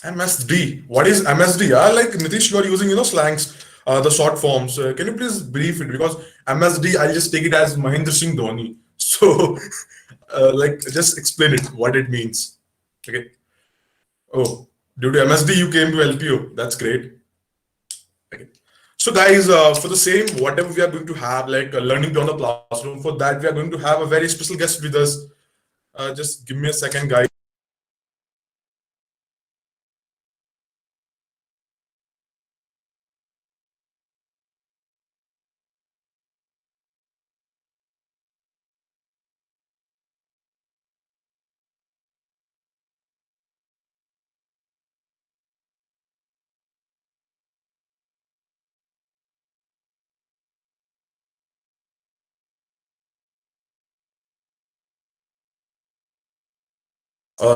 MSD. What is MSD? Like Nitish, you are using slangs, the short forms. Can you please brief it? Because MSD, I'll just take it as Mahendra Singh Dhoni. So, like, just explain it, what it means. Okay. Oh, due to MSD, you came to LPO. That's great. Okay. So, guys, for the same, whatever we are going to have, like learning beyond the classroom, for that, we are going to have a very special guest with us. Just give me a second, guys.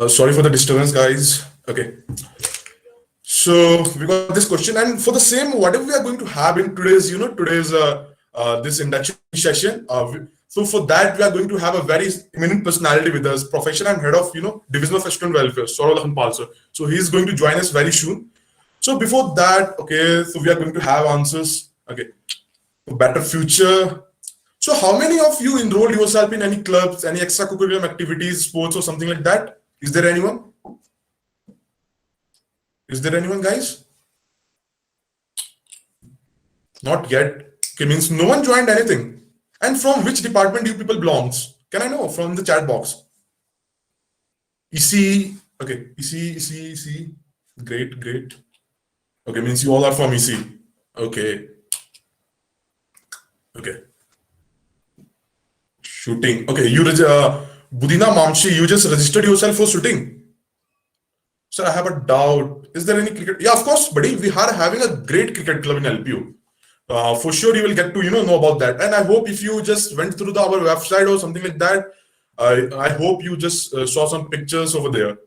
Sorry for the disturbance, guys. Okay. So we got this question, and for the same, whatever we are going to have in today's, this induction session. So for that, we are going to have a very eminent personality with us, professor and head of Division of Student Welfare, Saurabh Lakhanpal sir. So he's going to join us very soon. So before that, okay, so we are going to have answers. Okay, for better future. So how many of you enrolled yourself in any clubs, any extracurricular activities, sports, or something like that? Is there anyone? Is there anyone, guys? Not yet. Okay, means no one joined anything. And from which department do you people belongs? Can I know from the chat box? EC. Okay, EC. Great, great. Okay, means you all are from EC. Okay. Okay. Shooting. Okay, Budina Mamshi, you just registered yourself for shooting. Sir, I have a doubt. Is there any cricket? Yeah, of course, buddy. We are having a great cricket club in LPU. For sure, you will get to know about that. And I hope if you just went through our website or something like that, I hope you just saw some pictures over there.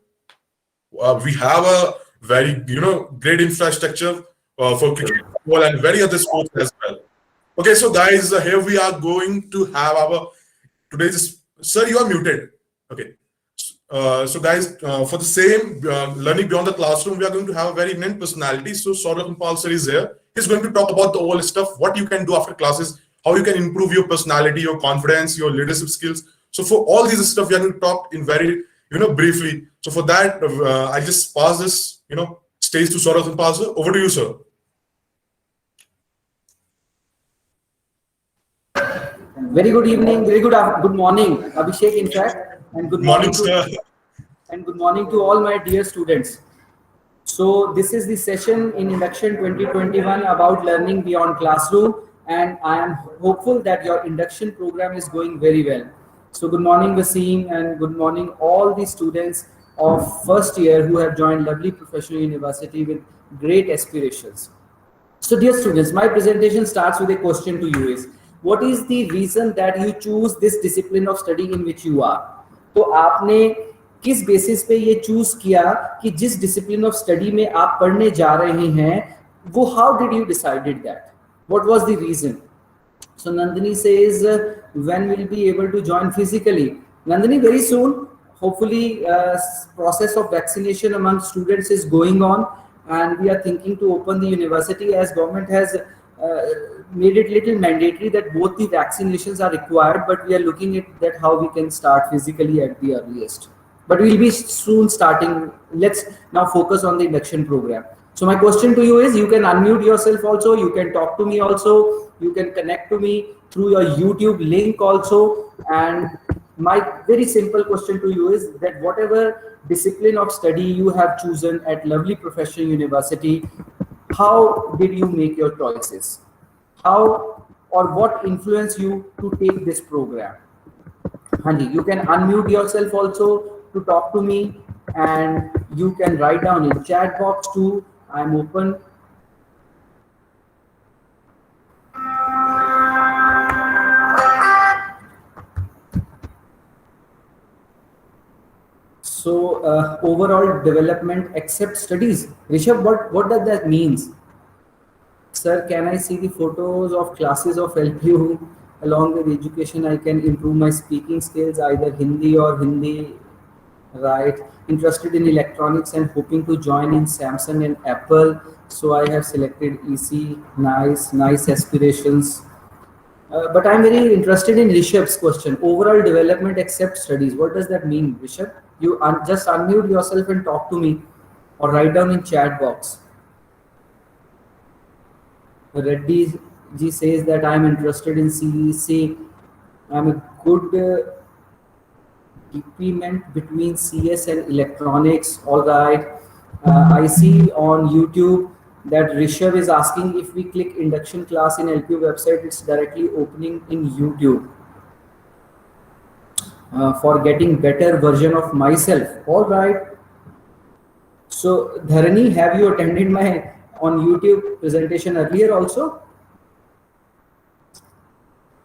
We have a very great infrastructure for cricket, football, and very other sports as well. Okay, so guys, here we are going to have our today's. Sir, you are muted. Okay. So guys, for the same learning beyond the classroom, we are going to have a very eminent personality. So Saurabh Lakhanpal sir is here. He's going to talk about the all stuff, what you can do after classes, how you can improve your personality, your confidence, your leadership skills. So for all these stuff, we are going to talk in very briefly. So for that, I just pass this stage to Saurabh Lakhanpal sir. Over to you, sir. Very good evening, good morning, Abhishek, in fact, and good morning, and good morning to all my dear students. So this is the session in Induction 2021 about learning beyond classroom, and I am hopeful that your induction program is going very well. So good morning, Wasim, and good morning all the students of first year who have joined Lovely Professional University with great aspirations. So dear students, my presentation starts with a question to you is, what is the reason that you choose this discipline of study in which you are? तो आपने किस basis पे ये choose किया कि जिस discipline of study में आप पढ़ने जा रहे हैं वो how did you decided that what was the reason so Nandini says when will be able to join physically Nandini very soon hopefully process of vaccination among students is going on and we are thinking to open the university as government has made it little mandatory that both the vaccinations are required, but we are looking at that how we can start physically at the earliest. But we'll be soon starting. Let's now focus on the induction program. So my question to you is, you can unmute yourself also, you can talk to me also, you can connect to me through your YouTube link also. And my very simple question to you is that whatever discipline of study you have chosen at Lovely Professional University, how did you make your choices? How or what influenced you to take this program? Handy, you can unmute yourself also to talk to me and you can write down in chat box too. I'm open. So overall development except studies. Rishabh, what does that means? Sir, can I see the photos of classes of LPU? Along with education, I can improve my speaking skills, either Hindi or Hindi Right. Interested in electronics and hoping to join in Samsung and Apple. So I have selected EC. Nice, nice aspirations. But I'm very interested in Rishabh's question. Overall development except studies. What does that mean, Rishabh? You just unmute yourself and talk to me, or write down in chat box. Reddy ji says that I'm interested in CEC. I'm a good decrement between CS and electronics. All right. I see on YouTube that Rishabh is asking if we click induction class in LPU website, it's directly opening in YouTube. For getting better version of myself. All right. So Dharani, have you attended my on YouTube presentation earlier also?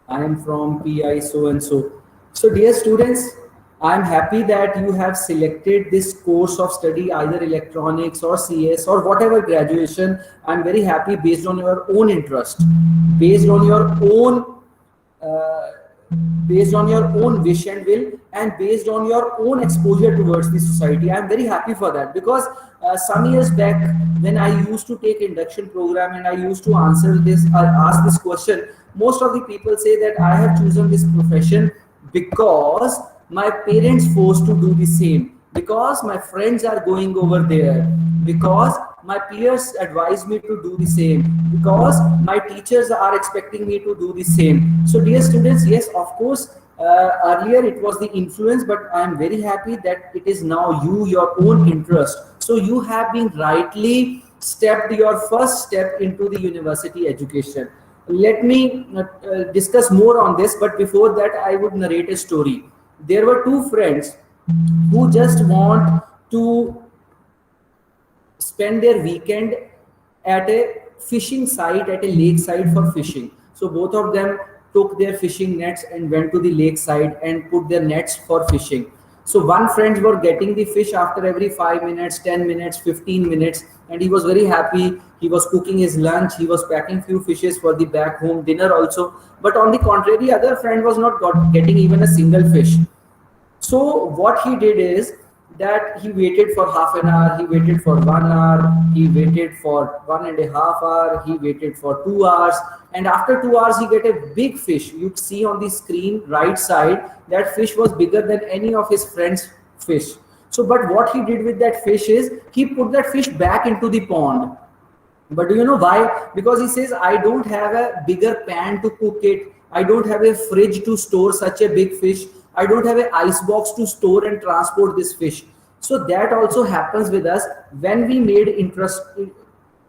I am from PI so and so. So dear students, I am happy that you have selected this course of study, either electronics or CS or whatever graduation. I am very happy based on your own interest, based on your own wish and will, and based on your own exposure towards the society. I am very happy for that, because some years back when I used to take induction program and I used to answer this or ask this question, most of the people say that I have chosen this profession because my parents forced to do the same, because my friends are going over there, because my peers advise me to do the same, because my teachers are expecting me to do the same. So dear students, yes, of course, earlier it was the influence, but I am very happy that it is now your own interest. So you have been rightly stepped your first step into the university education. Let me discuss more on this, but before that I would narrate a story. There were two friends who just want to spend their weekend at a fishing site, at a lake side for fishing. So both of them took their fishing nets and went to the lake side and put their nets for fishing. So one friend were getting the fish after every 5 minutes, 10 minutes, 15 minutes, and he was very happy. He was cooking his lunch, he was packing few fishes for the back home dinner also. But on the contrary, other friend was not getting even a single fish. So what he did is that he waited for half an hour, he waited for 1 hour, he waited for 1.5 hours, he waited for 2 hours, and after 2 hours he get a big fish. You'd see on the screen right side that fish was bigger than any of his friends' fish. So but what he did with that fish is he put that fish back into the pond. But do you know why? Because he says, I don't have a bigger pan to cook it, I don't have a fridge to store such a big fish, I don't have an ice box to store and transport this fish. So that also happens with us when we made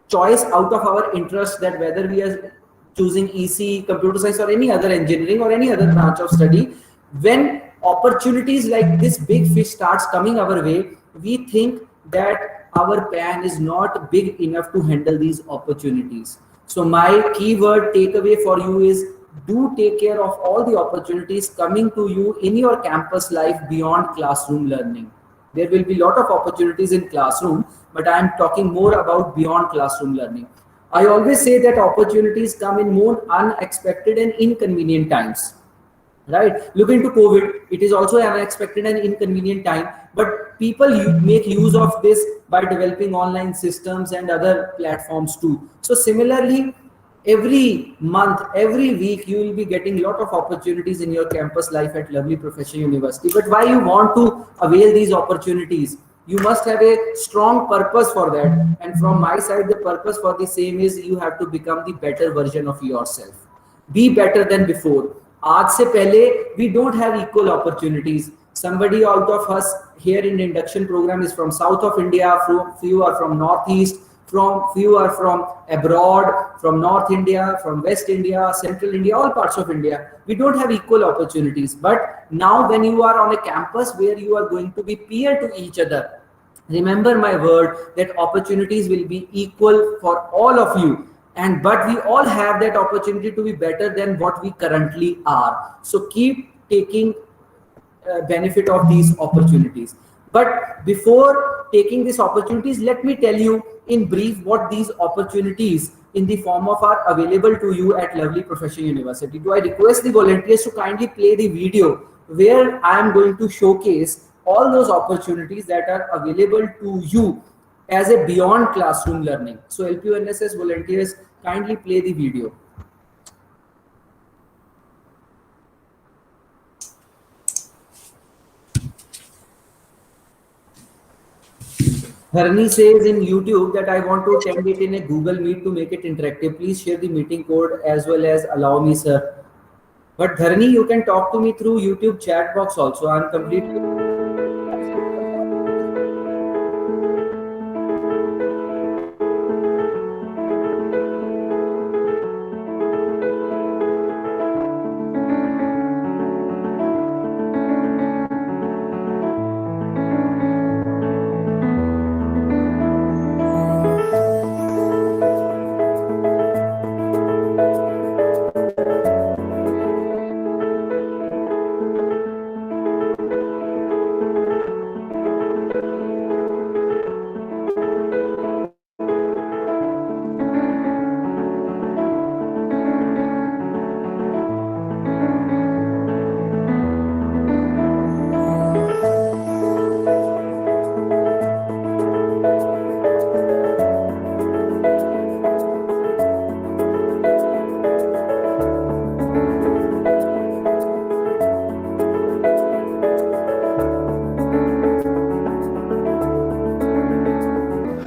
choice out of our interest, that whether we are choosing EC, computer science, or any other engineering or any other branch of study. When opportunities like this big fish starts coming our way, we think that our pan is not big enough to handle these opportunities. So my keyword takeaway for you is, do take care of all the opportunities coming to you in your campus life beyond classroom learning. There will be a lot of opportunities in classroom, but I am talking more about beyond classroom learning. I always say that opportunities come in more unexpected and inconvenient times. Right? Look into COVID. It is also an unexpected and inconvenient time, but people make use of this by developing online systems and other platforms too. So similarly, every month, every week, you will be getting a lot of opportunities in your campus life at Lovely Professional University. But why you want to avail these opportunities? You must have a strong purpose for that. And from my side, the purpose for the same is you have to become the better version of yourself. Be better than before. Aaj se pehle, we don't have equal opportunities. Somebody out of us here in the induction program is from south of India, few are from northeast, few are from abroad, from North India, from West India, Central India, all parts of India. We don't have equal opportunities. But now when you are on a campus where you are going to be peer to each other, remember my word that opportunities will be equal for all of you. But we all have that opportunity to be better than what we currently are. So keep taking benefit of these opportunities. But before taking these opportunities, let me tell you in brief what these opportunities in the form of are available to you at Lovely Professional University. Do I request the volunteers to kindly play the video where I am going to showcase all those opportunities that are available to you as a beyond classroom learning. So LPU NSS volunteers, kindly play the video. Dharni says in YouTube that I want to attend it in a Google Meet to make it interactive. Please share the meeting code as well as allow me, sir. But Dharni, you can talk to me through YouTube chat box also. I'm completely.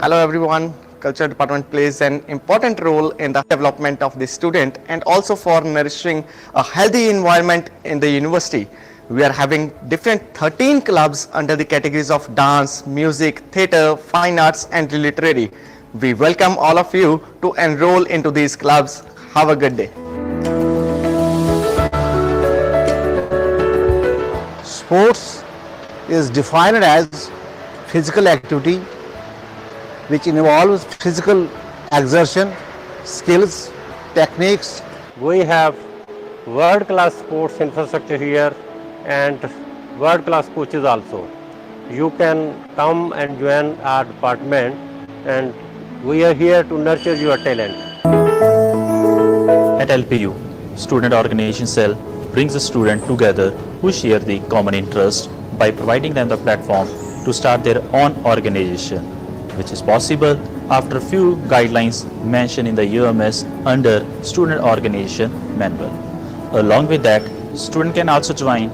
Hello everyone. Culture department plays an important role in the development of the student and also for nourishing a healthy environment in the university. We are having different 13 clubs under the categories of dance, music, theatre, fine arts and literary. We welcome all of you to enroll into these clubs. Have a good day. Sports is defined as physical activity which involves physical exertion, skills, techniques. We have world-class sports infrastructure here and world-class coaches also. You can come and join our department and we are here to nurture your talent. At LPU, Student Organization Cell brings the students together who share the common interest by providing them the platform to start their own organization, which is possible after a few guidelines mentioned in the UMS under Student Organization Manual. Along with that, student can also join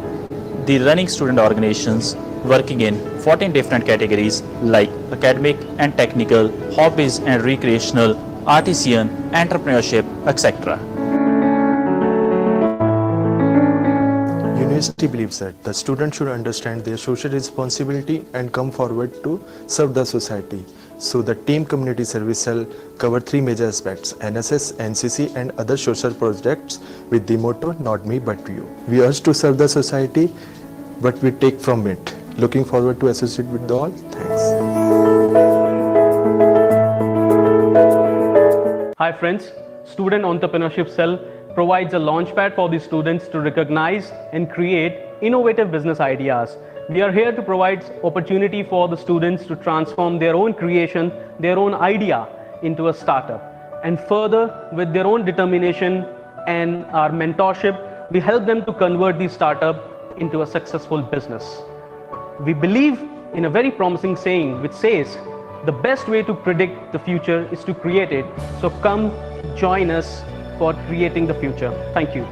the running student organizations working in 14 different categories like academic and technical, hobbies and recreational, artisan, entrepreneurship, etc. University believes that the student should understand their social responsibility and come forward to serve the society. So the team community service cell cover three major aspects: NSS, NCC and other social projects with the motto "Not me but you." We urge to serve the society, but we take from it. Looking forward to associate with all. Thanks. Hi friends, Student Entrepreneurship Cell provides a launchpad for the students to recognize and create innovative business ideas. We are here to provide opportunity for the students to transform their own creation, their own idea into a startup. And further, with their own determination and our mentorship, we help them to convert the startup into a successful business. We believe in a very promising saying which says, the best way to predict the future is to create it. So come join us for creating the future. Thank you.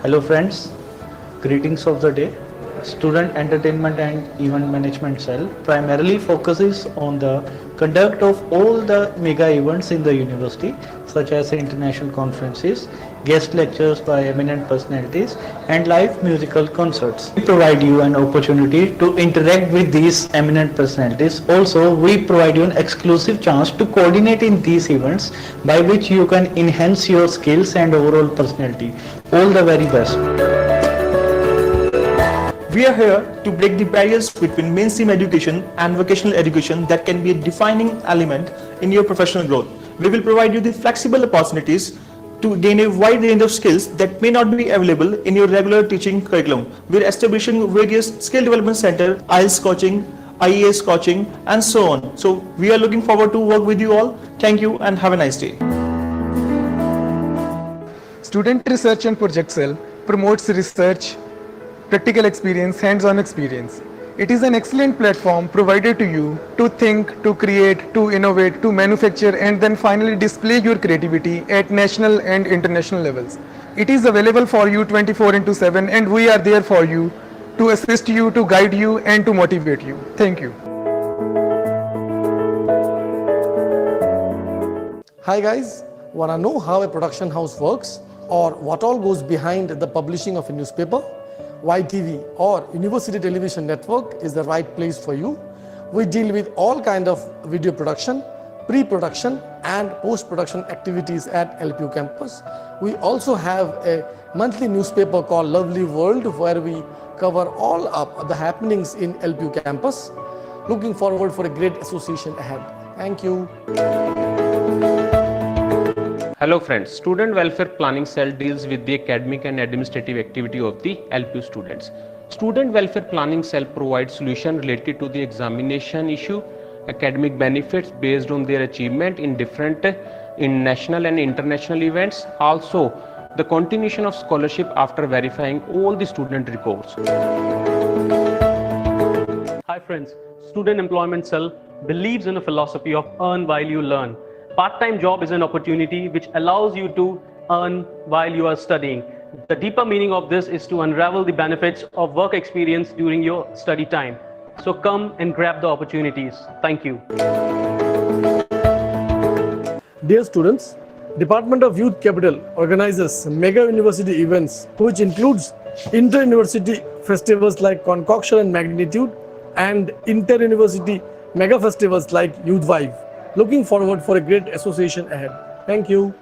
Hello friends, greetings of the day. Student Entertainment and Event Management Cell primarily focuses on the conduct of all the mega events in the university, such as international conferences, guest lectures by eminent personalities and live musical concerts. We provide you an opportunity to interact with these eminent personalities. Also, we provide you an exclusive chance to coordinate in these events by which you can enhance your skills and overall personality. All the very best. We are here to break the barriers between mainstream education and vocational education that can be a defining element in your professional growth. We will provide you the flexible opportunities to gain a wide range of skills that may not be available in your regular teaching curriculum. We are establishing various skill development centers, IELTS coaching, IES coaching, and so on. So we are looking forward to work with you all. Thank you and have a nice day. Student Research and Project Cell promotes research, practical experience, hands-on experience. It is an excellent platform provided to you to think, to create, to innovate, to manufacture, and then finally display your creativity at national and international levels. It is available for you 24/7, and we are there for you to assist you, to guide you, and to motivate you. Thank you. Hi guys, wanna know how a production house works or what all goes behind the publishing of a newspaper? YTV or University Television Network is the right place for you. We deal with all kind of video production, pre-production and post-production activities at LPU campus. We also have a monthly newspaper called Lovely World where we cover all up the happenings in LPU campus. Looking forward for a great association ahead. Thank you. Hello friends, Student Welfare Planning Cell deals with the academic and administrative activity of the LPU students. Student Welfare Planning Cell provides solutions related to the examination issue, academic benefits based on their achievement in national and international events, also the continuation of scholarship after verifying all the student records. Hi friends, Student Employment Cell believes in a philosophy of earn while you learn. Part-time job is an opportunity which allows you to earn while you are studying. The deeper meaning of this is to unravel the benefits of work experience during your study time. So come and grab the opportunities. Thank you. Dear students, Department of Youth Capital organizes mega university events which includes inter-university festivals like Concoction and Magnitude and inter-university mega festivals like Youth Vibe. Looking forward for a great association ahead. Thank you.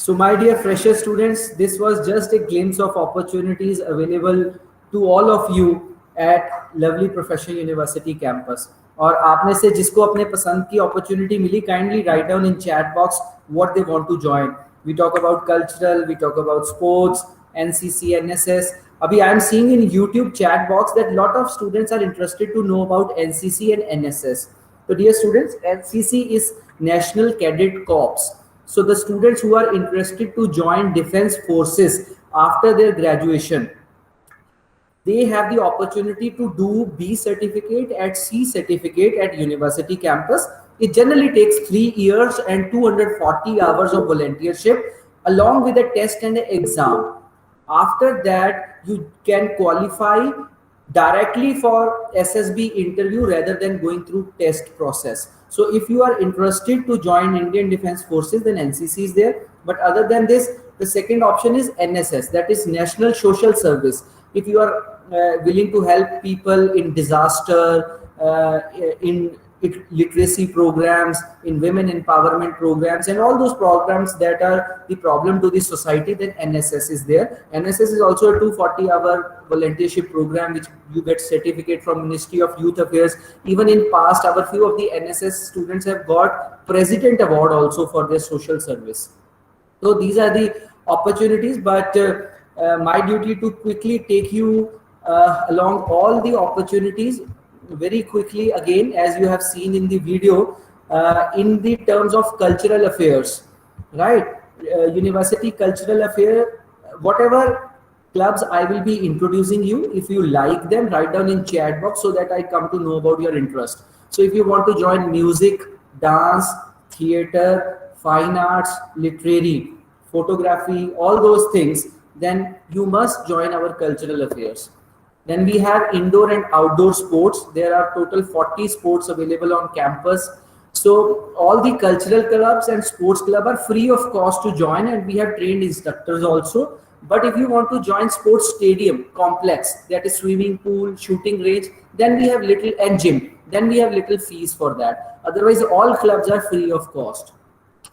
So my dear fresher students, this was just a glimpse of opportunities available to all of you at Lovely Professional University campus. और आप में से जिसको अपने पसंद की opportunity milli, kindly write down in chat box what they want to join. We talk about cultural, we talk about sports, NCC, NSS. Abhi I am seeing in YouTube chat box that lot of students are interested to know about NCC and NSS. So dear students, NCC is National Cadet Corps. So the students who are interested to join defense forces after their graduation, they have the opportunity to do B certificate at C certificate at university campus. It generally takes 3 years and 240 hours of volunteership along with a test and an exam. After that, you can qualify directly for SSB interview rather than going through test process. So if you are interested to join Indian Defense Forces, then NCC is there. But other than this, the second option is NSS, that is National Social Service. If you are willing to help people in disaster, in literacy programs, in women empowerment programs, and all those programs that are the problem to the society, then NSS is there. NSS is also a 240-hour volunteership program which you get certificate from Ministry of Youth Affairs. Even in past, our few of the NSS students have got President Award also for their social service. So these are the opportunities, but my duty to quickly take you along all the opportunities very quickly again, as you have seen in the video, in the terms of cultural affairs, right? University cultural affair, whatever clubs I will be introducing you, if you like them, write down in chat box so that I come to know about your interest. So if you want to join music, dance, theater, fine arts, literary, photography, all those things, then you must join our cultural affairs. Then we have indoor and outdoor sports. There are total 40 sports available on campus. So all the cultural clubs and sports club are free of cost to join, and we have trained instructors also. But if you want to join sports stadium complex, that is swimming pool, shooting range, then we have little, and gym, then we have little fees for that. Otherwise, all clubs are free of cost.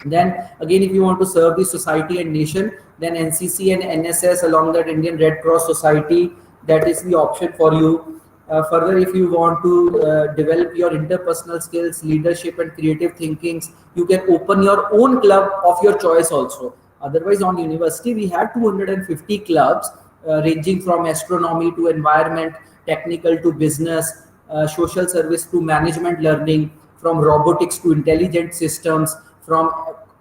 Then again, if you want to serve the society and nation, then NCC and NSS along that Indian Red Cross Society, that is the option for you. Further, if you want to develop your interpersonal skills, leadership and creative thinkings, you can open your own club of your choice also. Otherwise, on university, we have 250 clubs ranging from astronomy to environment, technical to business, social service to management learning, from robotics to intelligent systems, from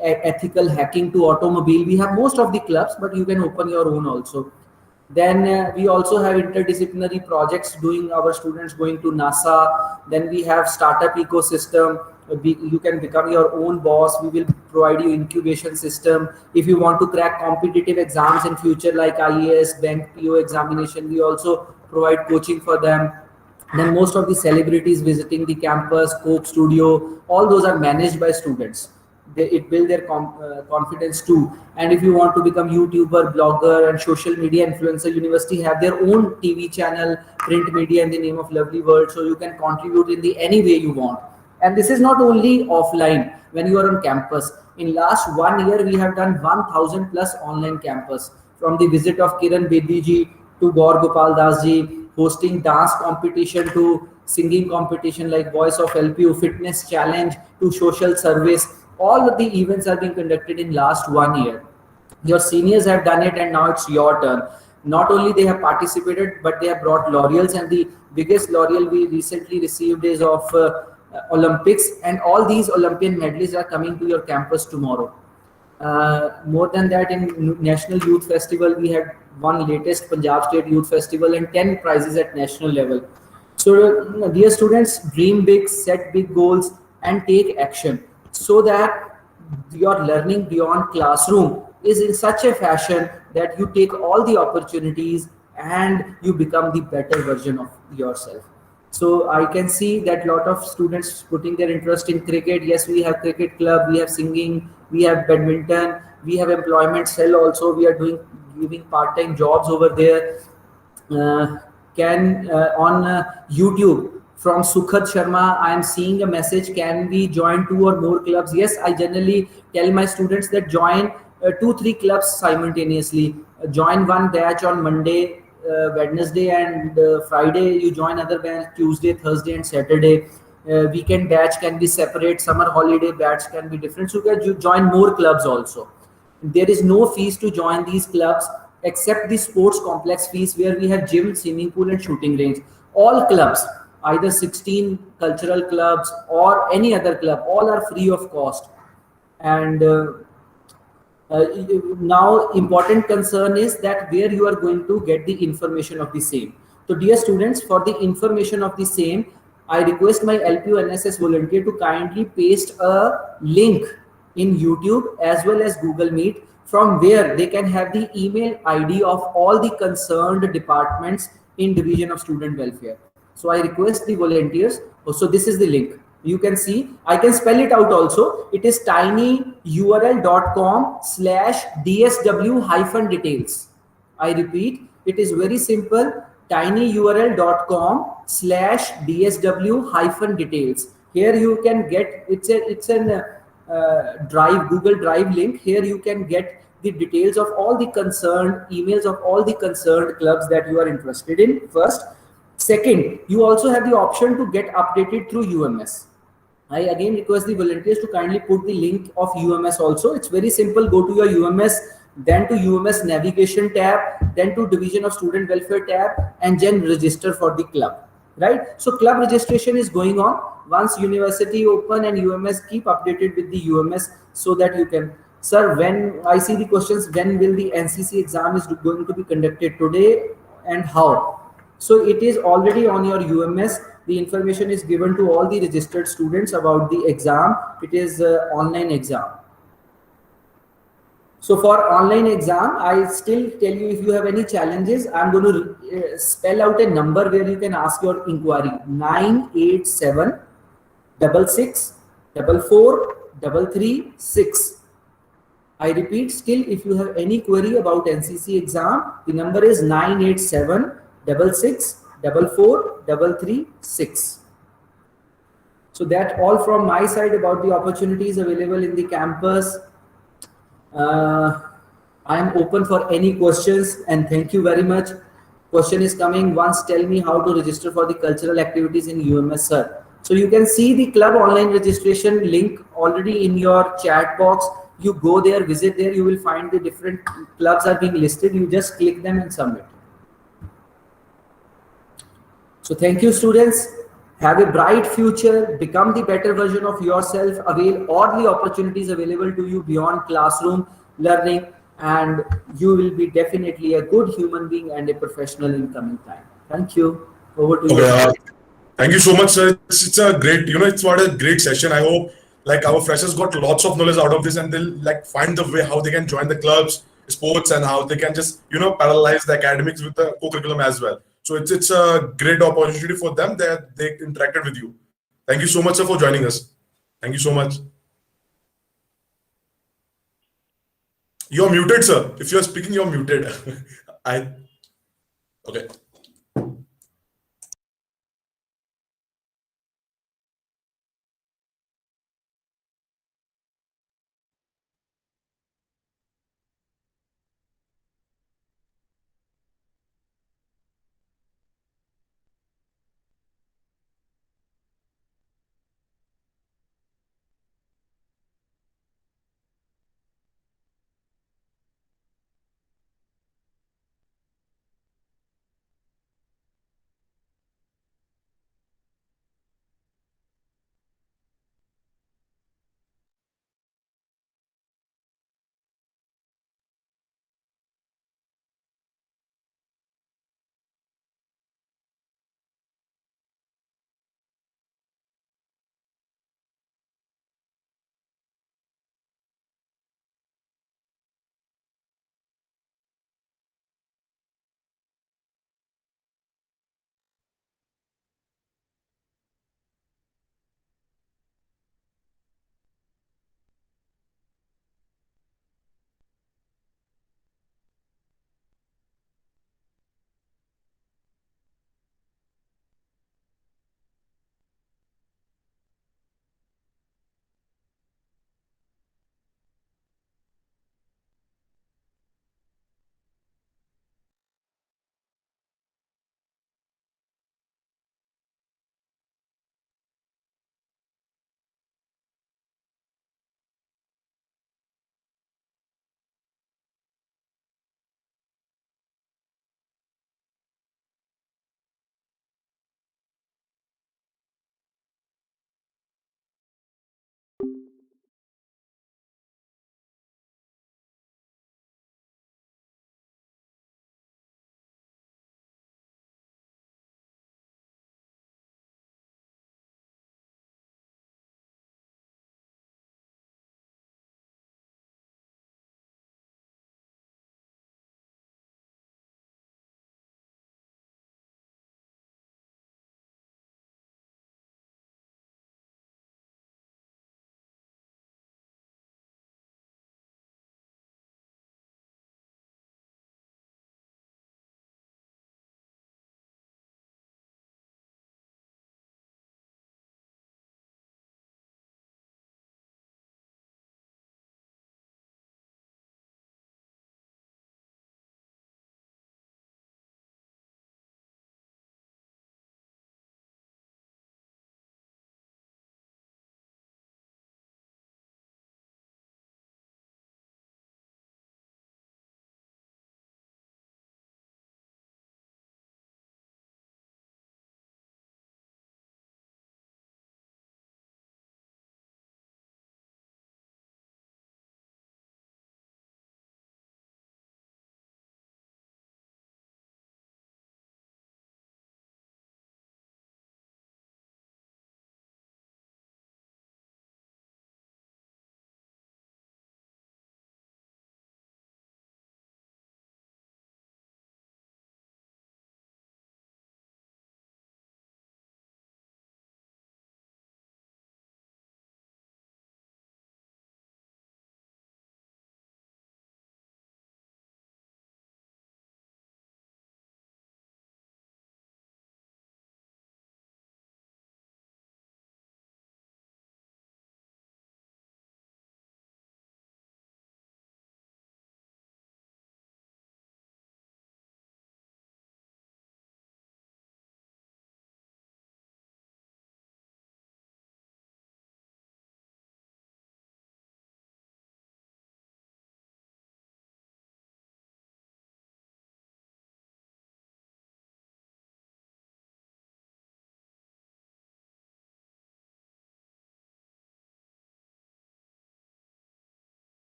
ethical hacking to automobile. We have most of the clubs, but you can open your own also. Then we also have interdisciplinary projects doing our students going to NASA. Then we have startup ecosystem. You can become your own boss. We will provide you incubation system. If you want to crack competitive exams in future like IAS, bank PO examination, we also provide coaching for them. Then most of the celebrities visiting the campus, Coke Studio, all those are managed by students. It builds their confidence too. And if you want to become YouTuber, blogger and social media influencer, university have their own TV channel, print media in the name of Lovely World. So you can contribute in the any way you want. And this is not only offline when you are on campus. In last 1 year, we have done 1000 plus online campus, from the visit of Kiran Bedi ji to Gaur Gopal Das ji, hosting dance competition to singing competition like Voice of LPU, fitness challenge to social service. All of the events are being conducted in last 1 year. Your seniors have done it and now it's your turn. Not only they have participated, but they have brought laurels, and the biggest laurel we recently received is of Olympics, and all these Olympian medalists are coming to your campus tomorrow. More than that, in National Youth Festival, we had one latest Punjab State Youth Festival and 10 prizes at national level. So dear students, dream big, set big goals and take action, so that your learning beyond classroom is in such a fashion that you take all the opportunities and you become the better version of yourself. So I can see that lot of students putting their interest in cricket. Yes, we have cricket club, we have singing, we have badminton, we have employment cell also. We are giving part-time jobs over there. On YouTube from Sukhad Sharma, I am seeing a message, can we join 2 or more clubs? Yes, I generally tell my students that join 2-3 clubs simultaneously. Join one batch on Monday, Wednesday and Friday. You join other batch Tuesday, Thursday and Saturday. Weekend batch can be separate. Summer holiday batch can be different. So you join more clubs also. There is no fees to join these clubs except the sports complex fees, where we have gym, swimming pool and shooting range. All clubs, either 16 cultural clubs or any other club, all are free of cost. And now important concern is that where you are going to get the information of the same. So dear students, for the information of the same, I request my LPU NSS volunteer to kindly paste a link in YouTube as well as Google Meet, from where they can have the email ID of all the concerned departments in Division of Student Welfare. So I request the volunteers. So this is the link. You can see, I can spell it out also. It is tinyurl.com/dsw-details. I repeat, it is very simple, tinyurl.com/dsw-details. Here you can get, it's an Drive, Google Drive link. Here you can get the details of all the concerned emails of all the concerned clubs that you are interested in. First. Second, you also have the option to get updated through UMS. I again request the volunteers to kindly put the link of UMS also. It's very simple. Go to your UMS, then to UMS navigation tab, then to Division of Student Welfare tab, and then register for the club. Right? So club registration is going on. Once university open and UMS, keep updated with the UMS so that you can. Sir, when I see the questions, when will the NCC exam is going to be conducted, today and how? So it is already on your UMS. The information is given to all the registered students about the exam. It is online exam. So for online exam, I still tell you, if you have any challenges, I'm going to spell out a number where you can ask your inquiry. 987 66 44 336. I repeat, still if you have any query about NCC exam, the number is 987 66 44 336. So that all from my side about the opportunities available in the campus. I am open for any questions, and thank you very much. Question is coming. Once tell me how to register for the cultural activities in UMS, sir. So you can see the club online registration link already in your chat box. You go there, visit there, you will find the different clubs are being listed. You just click them and submit. So thank you, students. Have a bright future, become the better version of yourself, avail all the opportunities available to you beyond classroom learning, and you will be definitely a good human being and a professional in coming time. Thank you. Over to you. Thank you so much, sir. It's a great, it's what a great session. I hope like our freshers got lots of knowledge out of this, and they'll like find the way how they can join the clubs, sports, and how they can just, parallelize the academics with the co-curriculum as well. So it's a great opportunity for them that they interacted with you. Thank you so much, sir, for joining us. Thank you so much. You're muted, sir. If you're speaking, you're muted. Okay.